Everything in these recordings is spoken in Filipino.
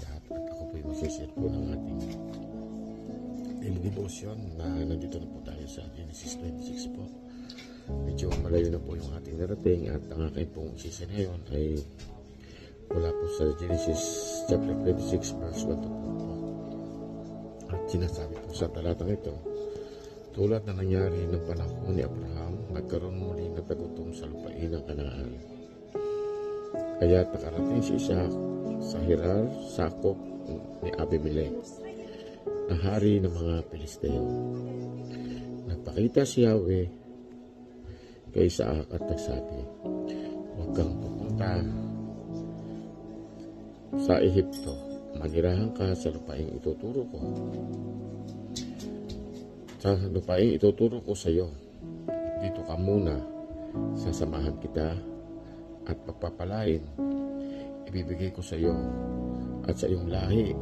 lahat at ako po yung magsishare po ng ating daily devotion na nandito na po tayo sa Genesis 26 po. Medyo malayo na po yung ating narating at ang aking pong season ngayon ay wala po sa Genesis chapter 26 verse 1 to 4 po. At sinasabi po sa talatang ito, tulad na nangyari ng panahon ni Abraham, nagkaroon muli ng tagutom sa lupain ng Kanaan. Kaya nakarating si Isaac sa Gerar, sakop ni Abimelech, na hari ng mga Pilisteo. Nagpakita si Yahweh kay Isaac at nagsabi, huwag kang pupunta sa Ehipto, manirahan ka sa lupaing ituturo ko. Sa lupaing ituturo ko sa iyo, dito ka muna, sasamahan kita at pagpapalain, ibibigay ko sa iyo at sa iyong lahi.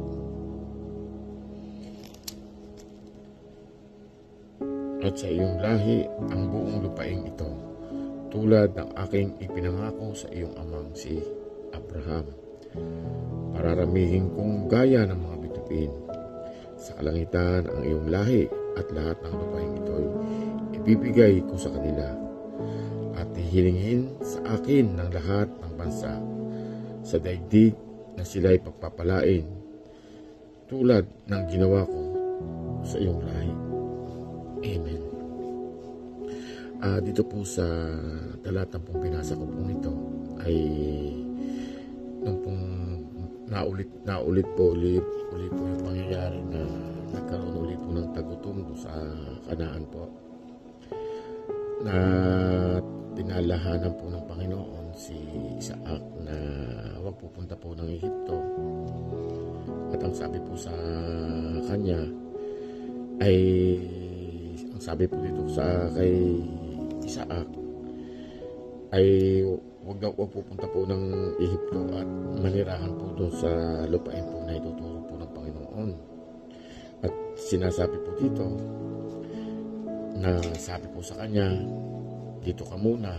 At sa iyong lahi ang buong lupaing ito, tulad ng aking ipinangako sa iyong amang si Abraham. Pararamihin kong gaya ng mga bituin. Sa kalangitan ang iyong lahi at lahat ng lupaing ito'y ibibigay ko sa kanila. At hihilingin sa akin ng lahat ng bansa sa daigdig na sila'y pagpapalain tulad ng ginawa ko sa iyong lahi. Amen. Dito po sa talatang pong binasa ko pong ito ay nung pong naulit po yung pangyayari na nagkaroon ulit po ng tagutom sa Kanaan po, na tinalahanan po ng Panginoon si Isaac na huwag pupunta po ng Ehipto. At ang sabi po sa kanya ay, ang sabi po dito sa kay Isaac ay huwag pupunta po ng Ehipto at manirahan po doon sa lupain po na ituturo po ng Panginoon. At sinasabi po dito na sabi po sa kanya, dito ka muna,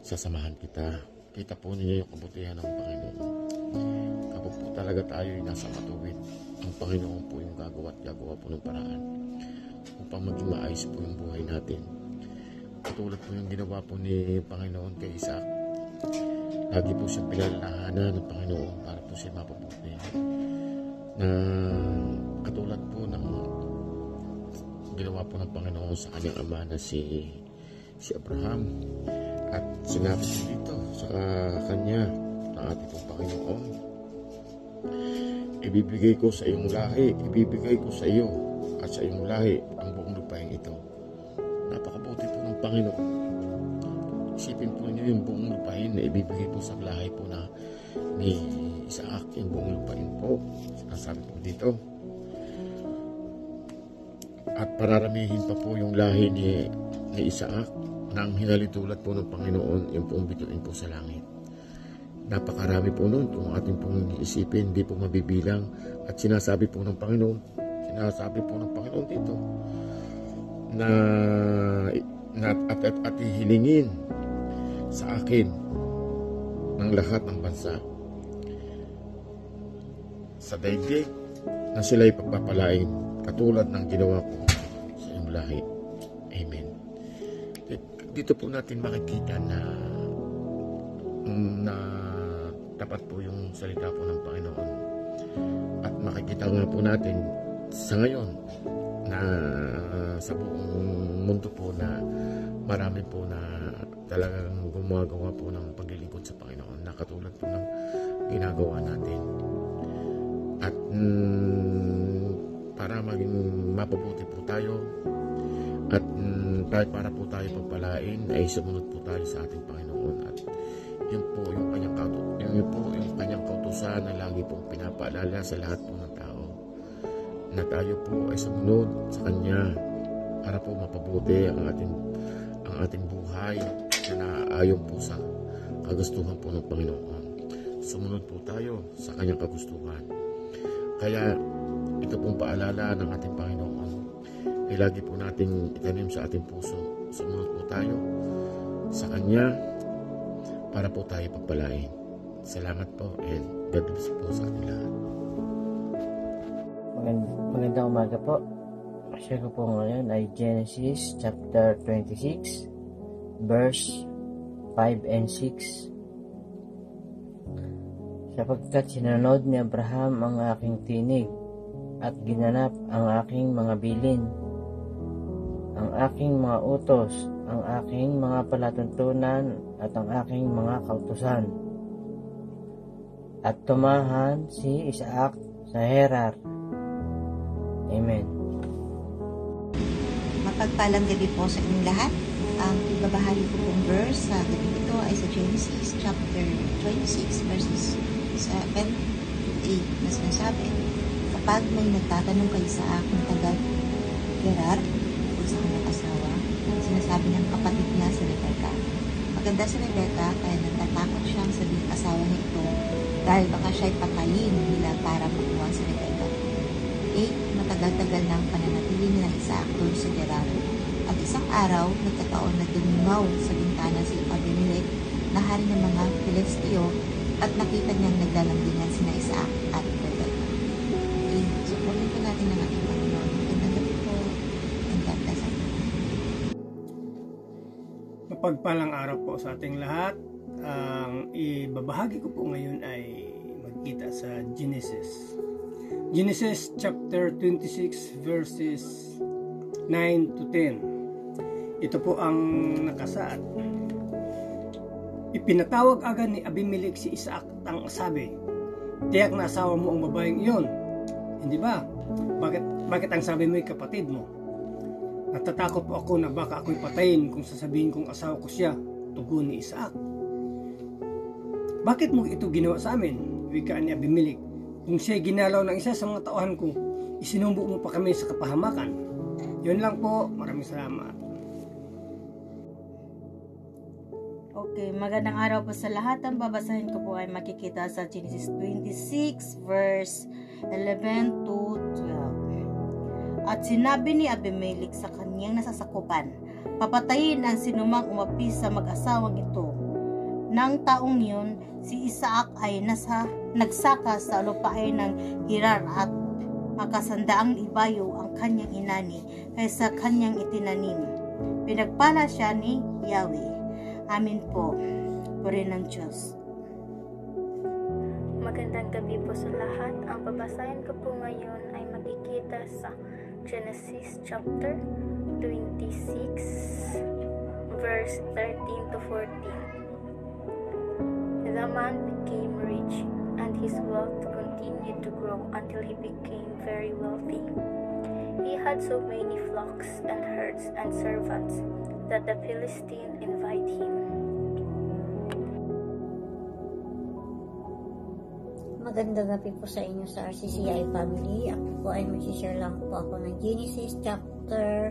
sasamahan kita. Kita po niya yung kabutihan ng Panginoon. Kapag po talaga tayo ay nasa matuwid, ang Panginoon po yung gagawa po ng paraan upang maging maayos po yung buhay natin. Katulad po yung ginawa po ni Panginoon kay Isaac. Lagi po siyang pinalalahanan ng Panginoon para po siya mapabuti. Na katulad po ng ginawa po ng Panginoon sa kanyang ama na si Abraham. At sinabi po dito sa kanya ng ating pong Panginoon, ibibigay ko sa iyong lahi, ibibigay ko sa iyo at sa iyong lahi ang buong lupain ito. Napakabuti po ng Panginoon. Isipin po niyo yung buong lupain na ibibigay po sa lahi po na ni Isaac, yung buong lupain po. Sinasabi po dito. At pararamihin pa po yung lahi ni Isaac nang hinalitulad po ng Panginoon yung pong bituin po sa langit. Napakarami po nun kung ating pong iisipin, hindi po mabibilang. At sinasabi po ng Panginoon dito at hihilingin sa akin ng lahat ng bansa sa daigdig na sila'y pagpapalain katulad ng ginawa ko sa iyong lahi. Amen. Dito po natin makikita na tapat po yung salita po ng Panginoon. At makikita nga po natin sa ngayon na sa buong mundo po na marami po na talagang gumagawa po ng paglilingkod sa Panginoon na katulad po ng ginagawa natin. At para maging mapabuti po tayo at para po tayo pagpalain ay sumunod po tayo sa ating Panginoon. At yun po yung kanyang kautusan na lagi pong pinapaalala sa lahat po ng tao na tayo po ay sumunod sa Kanya para po mapabuti ang ating buhay na naaayon po sa kagustuhan po ng Panginoon. Sumunod po tayo sa Kanyang kagustuhan. Kaya ito pong paalala ng ating Panginoon ay lagi po nating itanim sa ating puso. Sumunod po tayo sa Kanya para po tayo pagpalain. Salamat po and God bless po sa ating lahat. Magandang umaga po. Share ko po ngayon ay Genesis chapter 26 verse 5 and 6. Sapagkat sinunod ni Abraham ang aking tinig at ginanap ang aking mga bilin, ang aking mga utos, ang aking mga palatuntunan at ang aking mga kautusan, at tumahan si Isaac sa Gerar. Amen. Mapagpalang gabi po sa inyong lahat. Ang ibabahagi ko pong verse sa gabi ito ay sa Genesis chapter 26 verses 7 to 8 na sinasabi, kapag may nagtatanong kay Isaac ng taga Gerar o sa kanyang asawa, sinasabi ng kapatid niya si Rebecca. Maganda si Rebecca kaya natatakot siyang sabihin asawa niya ito dahil baka siya'y patayin nila para makuha si Rebecca. 8. Matagal-tagal na ang pananatili nila Isaac doon sa Gerar. At isang araw, nagkataon na dumimaw sa bintana si Abimelech na hari ng mga Filisteo at nakita niyang naglalambingan sina Isaac at Rebecca. Okay, supportin po natin ang ating Panginoon. Magandang gabi po. And God bless us. Mapagpalang araw po sa ating lahat. Ang ibabahagi ko po ngayon ay magkita sa Genesis chapter 26 verses 9 to 10. Ito po ang nakasaad. Ipinatawag agad ni Abimelech si Isaac at ang sabi, tiyak na asawa mo ang babaeng iyon, hindi ba? Bakit ang sabi mo ay kapatid mo? Natatakot po ako na baka ako'y patayin kung sasabihin kong asawa ko siya, tugon ni Isaac. Bakit mo ito ginawa sa amin? Wika ni Abimelech. Kung siya'y ginalaw ng isa sa mga tauhan ko, isinumbo mo pa kami sa kapahamakan. Yun lang po. Maraming salamat. Okay, magandang araw po sa lahat. Ang babasahin ko po ay makikita sa Genesis 26 verse 11 to 12. At sinabi ni Abimelech sa kanyang nasasakupan, papatayin ang sinumang umapi sa mag-asawang ito. Nang taong yun, si Isaac ay nagsaka sa lupain ng Gerar at makasandaang ibayo ang kanyang inani kaysa kanyang itinanim. Pinagpala siya ni Yahweh. Amin po. Puri ng Diyos. Magandang gabi po sa lahat. Ang babasahin ko po ngayon ay makikita sa Genesis chapter 26 verse 13 to 14. The man became rich, and his wealth continued to grow until he became very wealthy. He had so many flocks and herds and servants that the Philistine envied him. Magandang gabi po sa inyo sa RCCI family. Ako po ay mag-share lang po ako ng Genesis chapter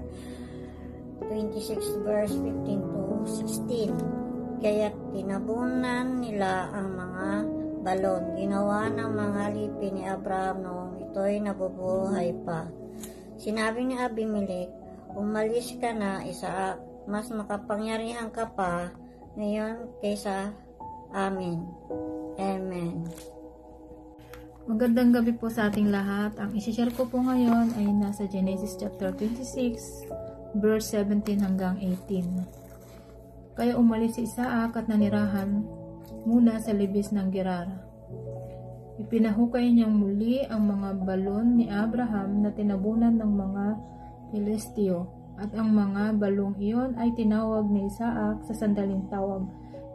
26 verse 15 to 16. Kaya tinabunan nila ang mga balon. Ginawa ng mga lipi ni Abraham noong ito'y nabubuhay pa. Sinabi ni Abimelech, umalis ka na, Isaac. Mas makapangyarihan ka pa ngayon kaysa amin. Amen. Magandang gabi po sa ating lahat. Ang isi-share ko po ngayon ay nasa Genesis chapter 26 verse 17 hanggang 18. Kaya umalis si Isaac at nanirahan muna sa libis ng Gerar. Ipinahukay niyang muli ang mga balon ni Abraham na tinabunan ng mga Filisteo, at ang mga balong iyon ay tinawag ni Isaac sa sandaling tawag.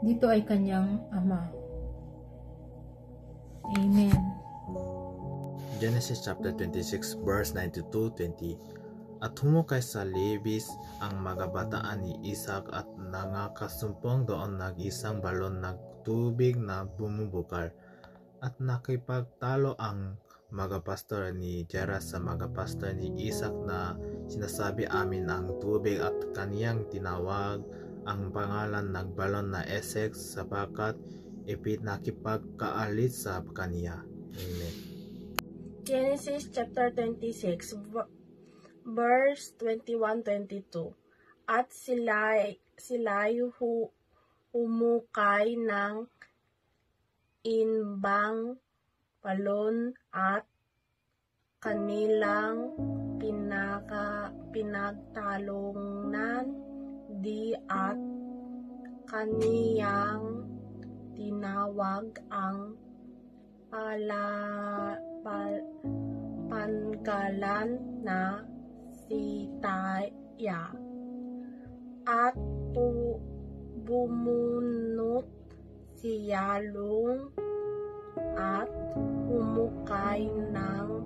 Dito ay kanyang ama. Amen. Genesis chapter 26 verse 92-20. At humukay sa libis ang mga bataan ni Isaac at nangakasumpong doon nag-isang balon ng tubig na bumubukal. At nakipagtalo ang mga pastor ni Gerar sa mga pastor ni Isaac na sinasabi amin ang tubig, at kaniyang tinawag ang pangalan ng balon na Esek sapagkat ipinakipagkaalit sa kaniya. Amen. Genesis chapter 26 verse 21-22. At sila'y humukay ng inbang balon at kanilang pinagtalunan di at kaniyang tinawag ang pangalan na si Taya at bumunot si Yalong at humukay ng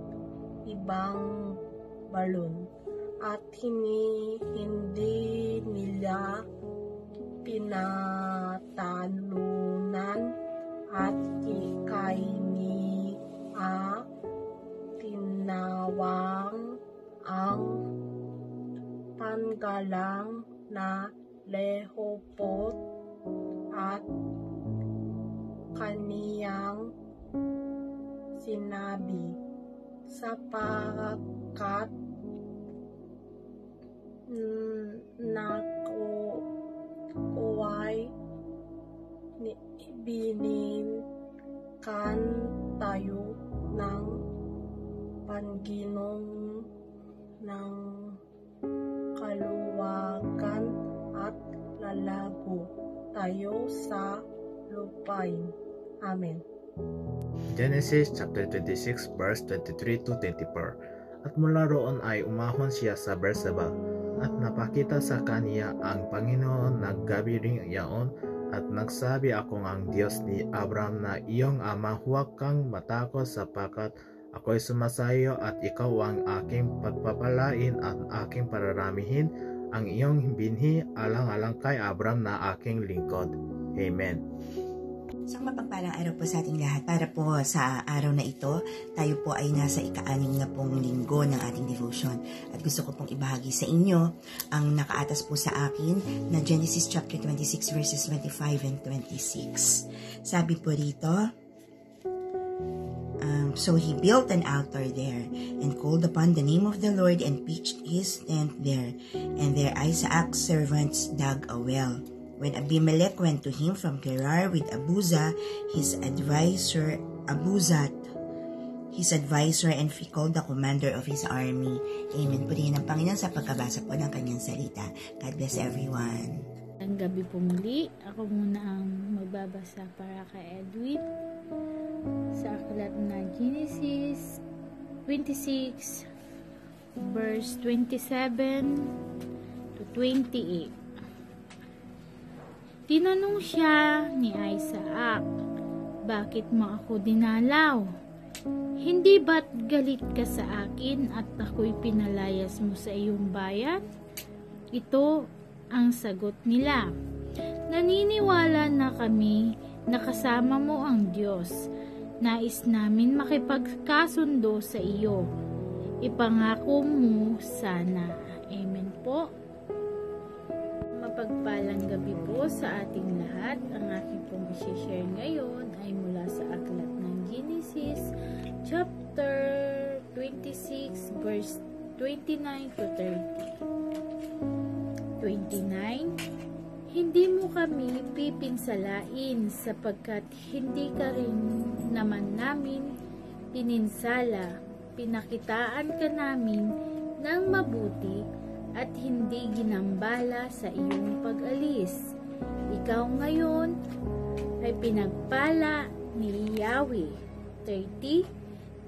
ibang balon at hindi nila pinatalunan at kaniya tinawang ang pangalan na Lehopot at kaniyang sinabi sapagkat nakuway bininkan tayo ng Panginoon ng kaluwagan at lalago tayo sa lupain. Amen. Genesis chapter 26 verse 23 to 24. At mula roon ay umahon siya sa Berseba at napakita sa kaniya ang Panginoon naggabi rin iyon at nagsabi, ako ang Diyos ni Abraham na iyong ama, huwag kang matakot sapagkat ako'y sumasayo at ikaw ang aking pagpapalain at aking pararamihin ang iyong binhi alang-alang kay Abraham na aking lingkod. Amen. Isang mapagpalang araw po sa ating lahat. Para po sa araw na ito, tayo po ay nasa ika-6 na pong linggo ng ating devotion. At gusto ko pong ibahagi sa inyo ang nakaatas po sa akin na Genesis chapter 26 verses 25 and 26. Sabi po rito, so he built an altar there and called upon the name of the Lord and pitched his tent there. And there Isaac's servants dug a well. When Abimelech went to him from Gerar with Abuzat, his advisor, and Phicol, the commander of his army. Amen. Purihin ang Panginoon sa pagkabasa po ng kanyang salita. God bless everyone. Ang gabi po muli, ako muna ang magbabasa para kay Edwin sa aklat na Genesis 26 verse 27 to 28. Tinanong siya ni Isaac, bakit mo ako dinalaw? Hindi ba't galit ka sa akin at ako'y pinalayas mo sa iyong bayan? Ito ang sagot nila. Naniniwala na kami na kasama mo ang Diyos. Nais namin makipagkasundo sa iyo. Ipangako mo sana. Amen po. Mapagpalang gabi po sa ating lahat. Ang aking pong i-share ngayon ay mula sa aklat ng Genesis chapter 26 verse 29 to 30. 29. Hindi mo kami pipinsalain sapagkat hindi ka rin naman namin pininsala. Pinakitaan ka namin ng mabuti at hindi ginambala sa iyong pag-alis. Ikaw ngayon ay pinagpala ni Yahweh. 30.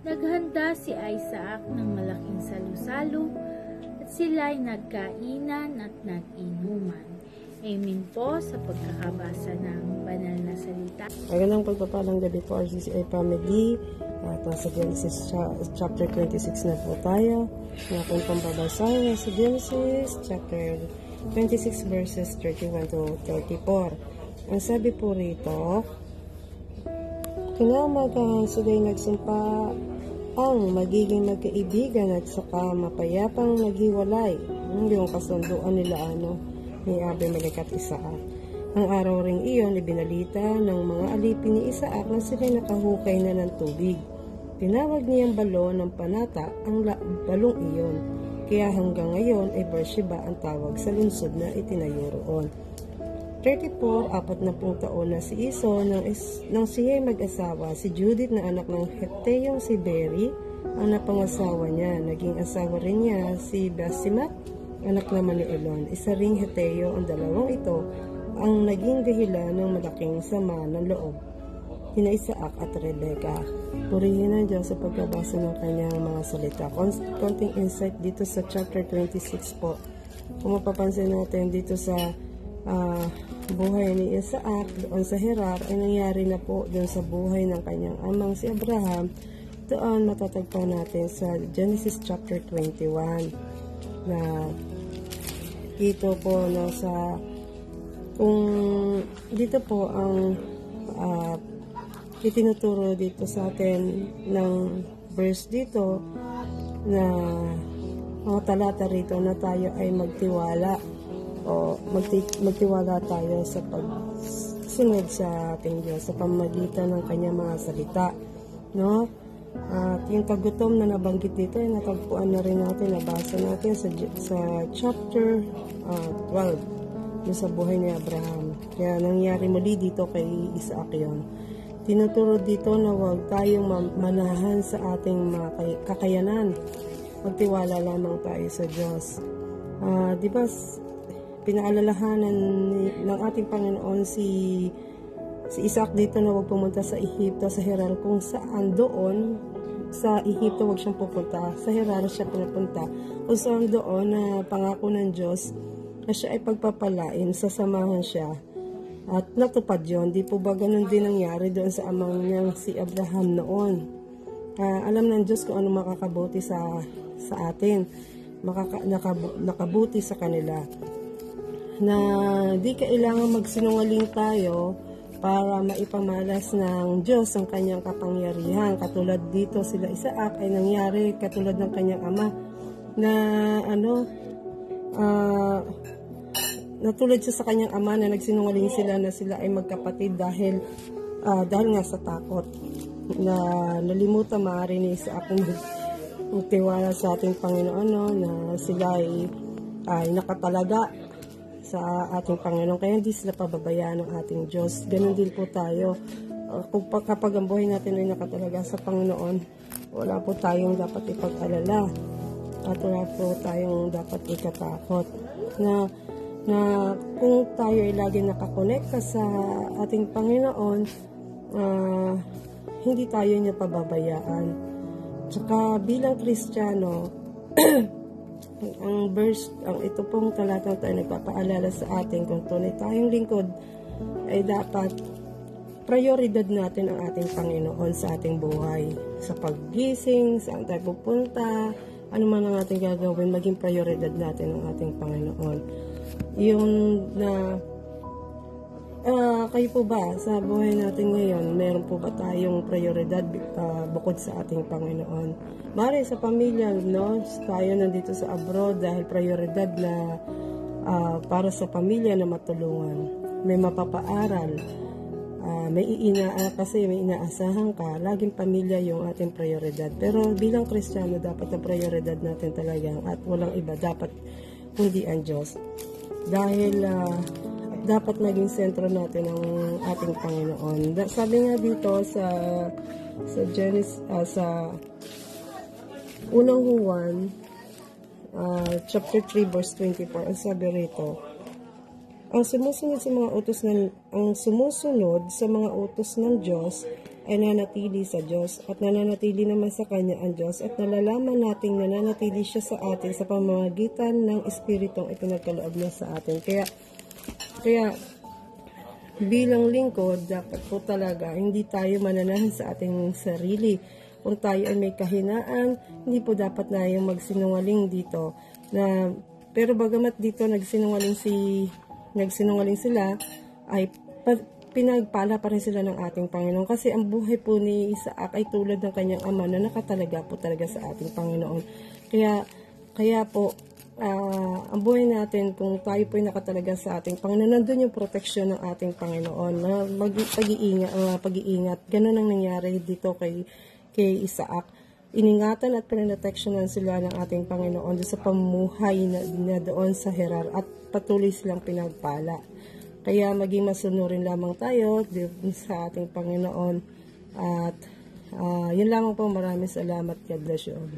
Naghanda si Isaac ng malaking salu-salo at sila'y nagkainan at nag-inuman. Amen po sa pagkakabasa ng banal na salita. Magandang pagpapalang gabi po RCCI family. At nasa Genesis chapter 26 na po tayo. Natin pong babasahin sa Genesis chapter 26 verses 31 to 34. Ang sabi po rito, kinamagahan sila'y nagsumpa ang magiging magkaibigan at saka mapayapang maghiwalay. Yung kasunduan nila ni Abimelech at Isaac. Ang araw ring iyon ibinalita ng mga alipin ni Isaac na sila'y nakahukay na ng tubig. Tinawag niyang balon ng panata ang balong iyon. Kaya hanggang ngayon ay Beersheba ang tawag sa lungsod na itinayo roon. 34, 40 taon na si Iso nang siya'y mag-asawa si Judith na anak ng Heteyong si Beri ang napangasawa niya. Naging asawa rin niya si Basimat, anak naman ni Elon. Isa ring Heteo. Ang dalawang ito ang naging dahilan ng malaking sama ng loob kina Isaac at Rebecca. Purihin ang Diyos sa pagkabasa ng kanyang mga salita. Konting insight dito sa chapter 26 po. Kung mapapansin natin dito sa buhay ni Isaac doon sa Gerar, ay nangyari na po doon sa buhay ng kanyang amang si Abraham. Doon matatagpuan natin sa Genesis chapter 21 na dito po no, sa kung dito po ang itinuturo dito sa atin ng verse dito na mga talata rito na tayo ay magtiwala o magtiwala tayo sa pagsunod sa ating Diyos sa pamamagitan ng kanyang mga salita, no? At yung kagutom na nabanggit dito ay natagpuan na rin natin, nabasa natin sa chapter 12 yung sa buhay ni Abraham. Kaya nangyari muli dito kay Isaac yon. Tinuturo dito na huwag tayong manahan sa ating mga kakayanan. Magtiwala lamang tayo sa Diyos. Di ba, pinaalalahanan ng ating Panginoon si Isaac dito na huwag pumunta sa Ehipto, sa Gerar, kung saan doon sa Ehipto huwag siyang pupunta, sa Gerar siya pinapunta, kung saan doon na pangako ng Diyos na siya ay pagpapalain, sasamahan siya. At natupad yun. Di po ba ganun din nangyari doon sa amang niyang si Abraham noon? Alam ng Diyos kung ano makakabuti sa atin, nakabuti sa kanila. Na di kailangan magsinungaling tayo para maipamalas ng Diyos ang kanyang kapangyarihan. Katulad dito sila Isaac ay nangyari katulad ng kanyang ama na natulad siya sa kanyang ama na nagsinungaling sila na sila ay magkapatid dahil nga sa takot na nalimutan maaari ni Isaac ang tiwala sa ating Panginoon, no, na sila ay nakatalaga sa ating Panginoon, kaya hindi sila pababayaan ng ating Diyos. Ganon din po tayo. Kapag ang buhay natin ay nakatalaga sa Panginoon, wala po tayong dapat ipag-alala at wala po tayong dapat ikatakot na kung tayo ay lagi nakakonekta sa ating Panginoon, hindi tayo niya pababayaan. Tsaka bilang Kristiyano, ang ito pong talatang tayo nagpapaalala sa atin kung tunay tayong lingkod, ay dapat prioridad natin ang ating Panginoon sa ating buhay. Sa paggising, saan tayo pupunta, ano man ang ating gagawin, maging prioridad natin ang ating Panginoon. Yung na kayo po ba sa buhay natin ngayon, meron po ba tayong prioridad bukod sa ating Panginoon? Mari sa pamilya, no? Tayo nandito sa abroad dahil prioridad na para sa pamilya na matulungan. May mapapaaral, may inaasahan ka, laging pamilya yung ating prioridad. Pero bilang Kristiyano, dapat ang prioridad natin talagang at walang iba, dapat kundi ang Diyos. Dahil dapat maging sentro natin ang ating Panginoon. Sabi nga dito sa Genesis, sa unang Juan chapter 3 verse 24, ang sabi rito, ang sumusunod sa mga utos ng Diyos ay nanatili sa Diyos at nananatili naman sa Kanya ang Diyos at nalalaman nating nananatili siya sa atin sa pamamagitan ng Espiritong ipinagkaloob niya sa atin. Kaya bilang lingkod, dapat po talaga hindi tayo mananahan sa ating sarili. Kung tayo ay may kahinaan, hindi po dapat na yung magsinungaling dito. Pero bagamat dito nagsinungaling sila, ay pinagpala pa rin sila ng ating Panginoon. Kasi ang buhay po ni Isaac ay tulad ng kanyang ama na nakatalaga po talaga sa ating Panginoon. Kaya po, ang buhay natin, kung tayo po ay nakatalaga sa ating Panginoon, nandun yung proteksyon ng ating Panginoon, na pag-iingat. Ganun ang nangyari dito kay Isaac. Iningatan at pinaproteksyonan sila ng ating Panginoon sa pamumuhay na doon sa Gerar at patuloy silang pinagpala. Kaya maging masunurin lamang tayo sa ating Panginoon at Yun lamang po, maraming salamat. God bless you all.